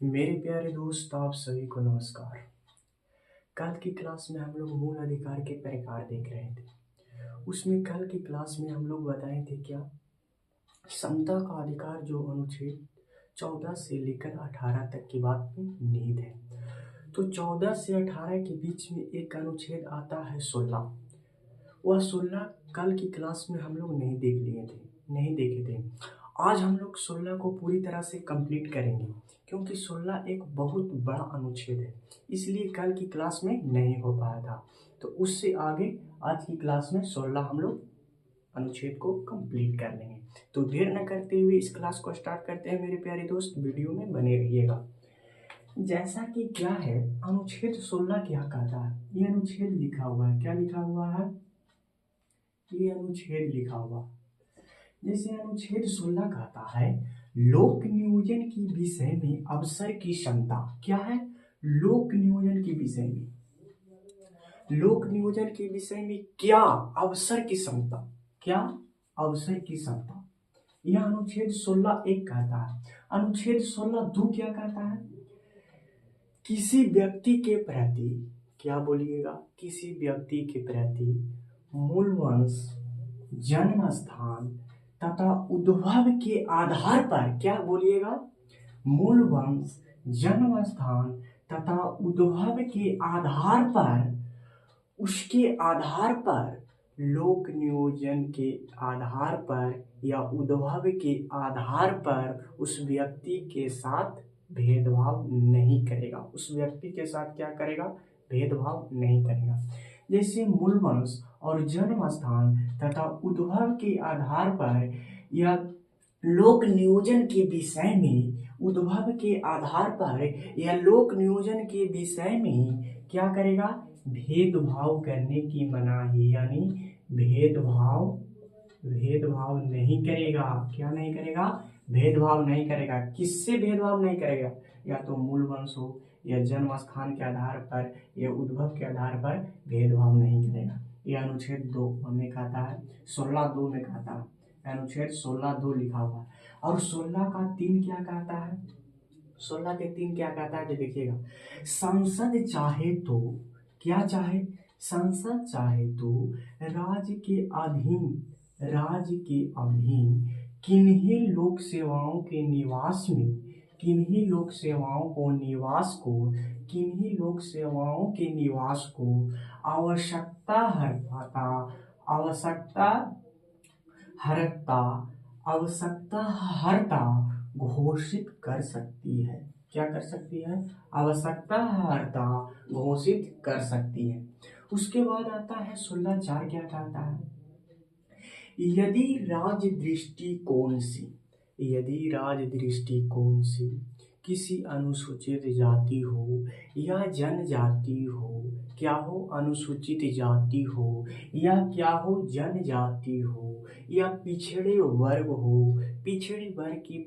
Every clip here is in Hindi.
मेरे प्यारे दोस्त, आप सभी को नमस्कार। कल की क्लास में हम लोग मूल अधिकार के प्रकार देख रहे थे। उसमें कल की क्लास में हम लोग बताए थे क्या, समता का अधिकार जो अनुच्छेद 14 से लेकर 18 तक की बात में निहित है। तो 14 से 18 के बीच में एक अनुच्छेद आता है 16। वह 16 कल की क्लास में हम लोग नहीं देखे थे। आज हम लोग 16 को पूरी तरह से कंप्लीट करेंगे, क्योंकि 16 एक बहुत बड़ा अनुच्छेद है, इसलिए कल की क्लास में नहीं हो पाया था। तो उससे आगे आज की क्लास में 16 हम लोग अनुच्छेद को कंप्लीट कर लेंगे। तो देर न करते हुए इस क्लास को स्टार्ट करते हैं मेरे प्यारे दोस्त, वीडियो में बने रहिएगा। जैसा कि क्या है, अनुच्छेद 16 क्या कहता है, ये अनुच्छेद लिखा हुआ है। क्या लिखा हुआ है? ये अनुच्छेद लिखा हुआ। जैसे अनुच्छेद 16 कहता है, लोक नियोजन के विषय में अवसर की क्षमता। क्या है? लोक नियोजन के विषय में, लोक नियोजन के विषय में क्या अवसर की क्षमता, क्या अवसर की क्षमता, यह अनुच्छेद 16 एक कहता है। अनुच्छेद 16 दो क्या कहता है? किसी व्यक्ति के प्रति, क्या बोलिएगा, किसी व्यक्ति के प्रति मूल वंश, जन्म स्थान तथा उद्भव के आधार पर, क्या बोलिएगा, मूल वंश, जन्म स्थान तथा उद्भव के आधार पर, उसके आधार पर, लोक नियोजन के आधार पर या उद्भव के आधार पर उस व्यक्ति के साथ भेदभाव नहीं करेगा। उस व्यक्ति के साथ क्या करेगा? भेदभाव नहीं करेगा। जैसे मूल वंश और जन्म स्थान तथा उद्भव के आधार पर या लोक नियोजन के विषय में, उद्भव के आधार पर या लोक नियोजन के विषय में क्या करेगा? भेदभाव करने की मनाही, यानी भेदभाव नहीं करेगा। क्या नहीं करेगा? भेदभाव नहीं करेगा। किससे भेदभाव नहीं करेगा? या तो मूल वंश हो या जन्म स्थान के आधार पर या उद्भव के आधार पर भेदभाव नहीं करेगा। यह अनुच्छेद 2 में कहता है, 16(2) में कहता है। अनुच्छेद 16(2) लिखा हुआ है। और 16 का 3 क्या कहता है? 16 के 3 क्या कहता है, देखिएगा, संसद चाहे तो, क्या चाहे? संसद चाहे तो राज्य के अधीन किन्हीं लोक सेवाओं के निवास में, किन्हीं लोक सेवाओं के निवास को आवश्यकता हरता घोषित कर सकती है। क्या कर सकती है? आवश्यकता हरता घोषित कर सकती है। उसके बाद आता है 16(4) क्या कहता है? यदि राज्य दृष्टिकोण से किसी अनुसूचित जाति हो या जनजाति हो, क्या हो? अनुसूचित जाति हो या क्या हो? जनजाति हो या पिछड़े वर्ग हो, पिछड़े वर्ग की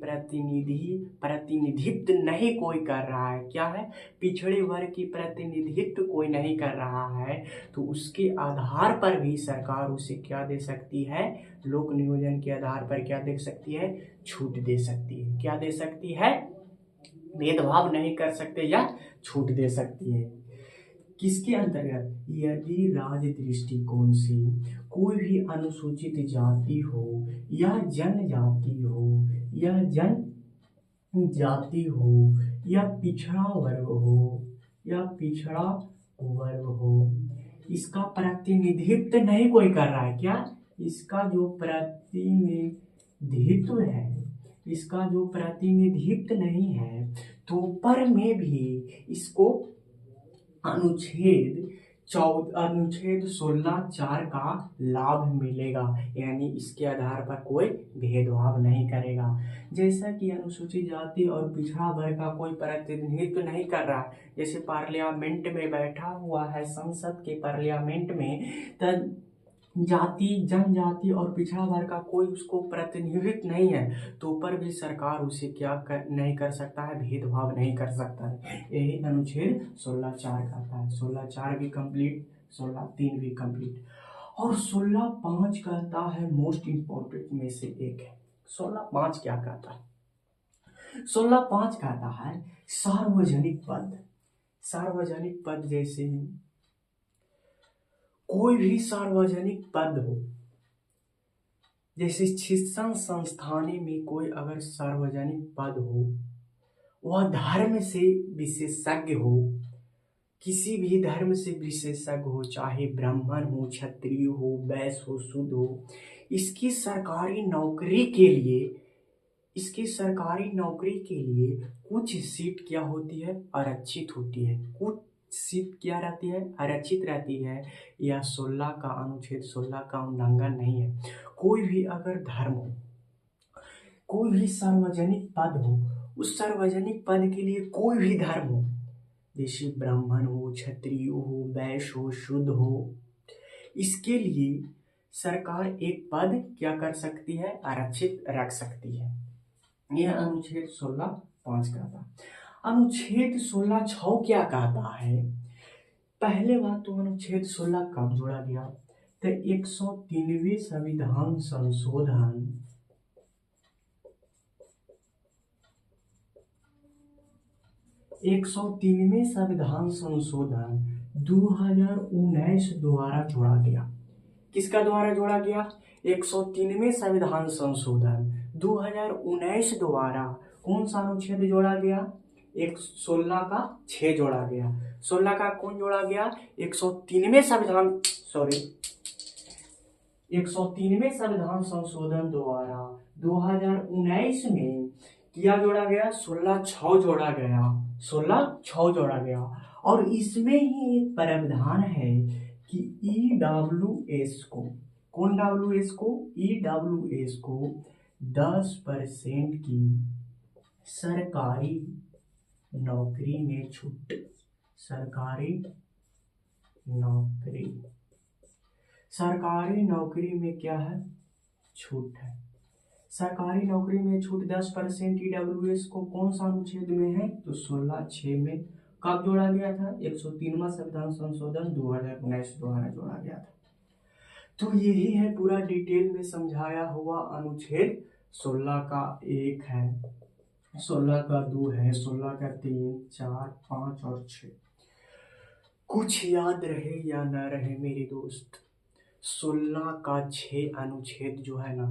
प्रतिनिधित्व नहीं कोई कर रहा है। क्या है? पिछड़े वर्ग की प्रतिनिधित्व कोई नहीं कर रहा है, तो उसके आधार पर भी सरकार उसे क्या दे सकती है? लोक नियोजन के आधार पर क्या दे सकती है? छूट दे सकती है। क्या दे सकती है? भेदभाव नहीं कर सकते या छूट दे सकती है। किसके अंतर्गत? यदि राज्य दृष्टिकोण से कोई भी अनुसूचित जाति हो या जनजाति हो या पिछड़ा वर्ग हो, इसका प्रतिनिधित्व नहीं कोई कर रहा है। क्या? इसका जो प्रतिनिधित्व नहीं है, तो पर में भी इसको अनुच्छेद 16(4) का लाभ मिलेगा, यानी इसके आधार पर कोई भेदभाव नहीं करेगा। जैसा कि अनुसूचित जाति और पिछड़ा वर्ग का कोई प्रतिनिधित्व नहीं कर रहा, जैसे पार्लियामेंट में बैठा हुआ है, संसद के पार्लियामेंट में, तब जाति, जनजाति और पिछड़ा वर्ग का कोई उसको प्रतिनिधित्व नहीं है, तो पर भी सरकार उसे नहीं कर सकता है? भेदभाव नहीं कर सकता है। यही अनुच्छेद 16(4) कहता है। 16(4) भी कंप्लीट, 16(3) भी कंप्लीट। और 16(5) कहता है, मोस्ट इंपॉर्टेंट में से एक है। 16(5) क्या कहता है? 16(5) कहता है सार्वजनिक पद। सार्वजनिक पद जैसे कोई भी सार्वजनिक पद हो, जैसे शिक्षण संस्थान में कोई अगर सार्वजनिक पद हो, वह धर्म से विशेषज्ञ हो, किसी भी धर्म से विशेषज्ञ हो, चाहे ब्राह्मण हो, क्षत्रिय हो, वैश्य हो, शूद्र हो, इसकी सरकारी नौकरी के लिए कुछ सीट क्या होती है, आरक्षित होती है। कुछ सीट क्या रहती है, आरक्षित रहती है। यह 16 का अनुच्छेद 16 का उल्लंघन नहीं है। कोई भी अगर धर्म हो, कोई भी सार्वजनिक पद हो, उस सार्वजनिक पद के लिए कोई भी धर्म हो, जैसे ब्राह्मण हो, क्षत्रिय हो, वैश्य हो, शूद्र हो, इसके लिए सरकार एक पद क्या कर सकती है, आरक्षित रख सकती है। यह अनुच्छेद 16(5) कहता है। अनुच्छेद 16(6) क्या कहता है? पहले बात तो अनुच्छेद 16 कब जोड़ा गया? तो 103वें संविधान संशोधन 2019 द्वारा जोड़ा गया। किसका द्वारा जोड़ा गया? 103वें संविधान संशोधन 2019 द्वारा कौन सा अनुच्छेद जोड़ा गया? 16 का 6 जोड़ा गया। 16 का कौन जोड़ा गया? 103वें संविधान संशोधन द्वारा 2019 में क्या जोड़ा गया? 16(6) जोड़ा गया। 16(6) जोड़ा गया। और इसमें ही एक प्रावधान है कि EWS को, कौन WS को? EWS को 10% की सरकारी नौकरी में छूट। सरकारी नौकरी में क्या है? छूट है। सरकारी नौकरी में छूट 10% EWS को कौन सा अनुच्छेद में है? तो 16(6) में। कब जोड़ा गया था? 103वां संविधान संशोधन 2019 द्वारा जोड़ा गया था। तो यही है पूरा डिटेल में समझाया हुआ। अनुच्छेद 16 का 1 है, 16 का 2 है, 16 का 3, 4, 5 और 6। कुछ याद रहे या न रहे मेरे दोस्त, 16 का 6 अनुच्छेद जो है ना,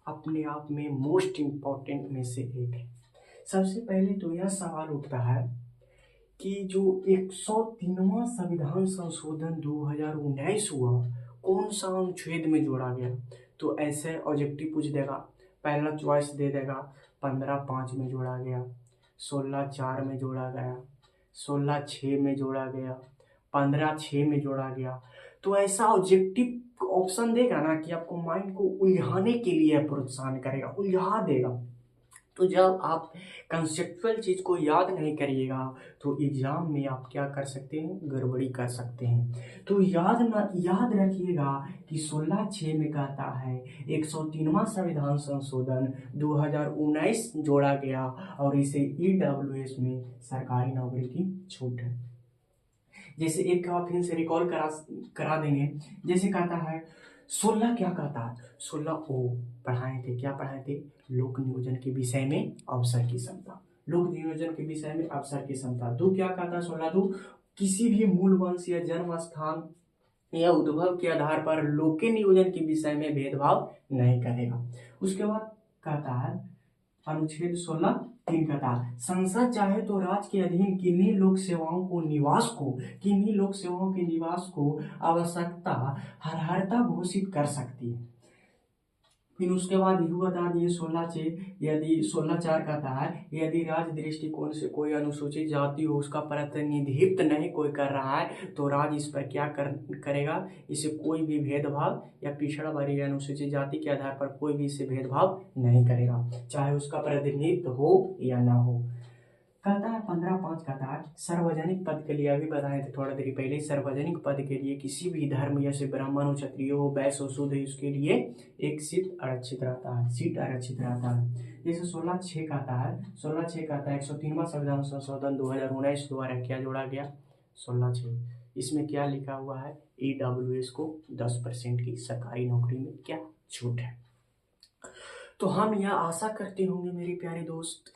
अपने आप में मोस्ट इम्पोर्टेंट में से एक है। सबसे पहले तो यह सवाल उठता है कि जो 103वां संविधान संशोधन 2019 हुआ, कौन सा अनुच्छेद में जोड़ा गया? तो ऐसे ऑब्जेक्टिव पूछ देगा, पहला चॉइस दे देगा 15(5) में जोड़ा गया, 16(4) में जोड़ा गया, 16(6) में जोड़ा गया, 15(6) में जोड़ा गया। तो ऐसा ऑब्जेक्टिव ऑप्शन देगा ना कि आपको माइंड को उलझाने के लिए प्रोत्साहन करेगा, उलझा देगा। तो जब आप कंसेप्चुअल चीज को याद नहीं करिएगा तो एग्जाम में आप क्या कर सकते हैं? गड़बड़ी कर सकते हैं। तो याद रखिएगा कि 16(6) में कहता है 103वां संविधान संशोधन 2019 जोड़ा गया और इसे EWS में सरकारी नौकरी की छूट है। जैसे एक का फिर से रिकॉल करा देंगे। जैसे कहता है 16 क्या कहता है? 16 ओ पढ़ाए थे, क्या पढ़ाए थे? लोक नियोजन के विषय में अवसर की क्षमता। लोक नियोजन के विषय में अवसर की क्षमता। 2 क्या कहता है? 16(2) किसी भी मूल वंश या जन्म स्थान या उद्भव के आधार पर लोक नियोजन के विषय में भेदभाव नहीं करेगा। उसके बाद कहता है अनुच्छेद 16(3) कहता है संसद चाहे तो राज्य के अधीन किन्हीं लोक सेवाओं के निवास को आवश्यकता अर्हता घोषित कर सकती है। फिर उसके बाद यह बता दिए 16(6) यदि 16(4) कहता है यदि राज्य दृष्टिकोण से कोई अनुसूचित जाति हो, उसका प्रतिनिधित्व नहीं कोई कर रहा है तो राज्य इस पर क्या करेगा? इसे कोई भी भेदभाव या पिछड़ा वर्ग या अनुसूचित जाति के आधार पर कोई भी इसे भेदभाव नहीं करेगा, चाहे उसका प्रतिनिधित्व हो या ना हो। कहता है 15(5) कहता है सार्वजनिक पद के लिए, अभी बताए थे थोड़ा देर पहले, सार्वजनिक पद के लिए किसी भी धर्म जैसे ब्राह्मण हो, क्षत्रिय हो, वैश्य हो, शूद्र, उसके लिए एक सीट आरक्षित रहता है। जैसे 16(6) कहता है 103वां संविधान संशोधन 2019 द्वारा क्या जोड़ा गया? 16(6) इसमें क्या लिखा हुआ है? EWS को 10% की सरकारी नौकरी में क्या छूट है। तो हम यह आशा करते होंगे मेरे प्यारे दोस्त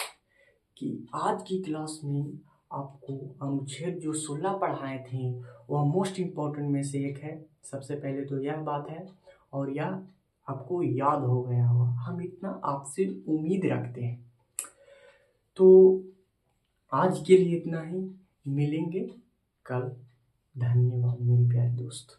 कि आज की क्लास में आपको अनुच्छेद जो 16 पढ़ाए थे वह मोस्ट इम्पोर्टेंट में से एक है। सबसे पहले तो यह बात है, और यह आपको याद हो गया होगा, हम इतना आपसे उम्मीद रखते हैं। तो आज के लिए इतना ही, मिलेंगे कल। धन्यवाद मेरे प्यारे दोस्त।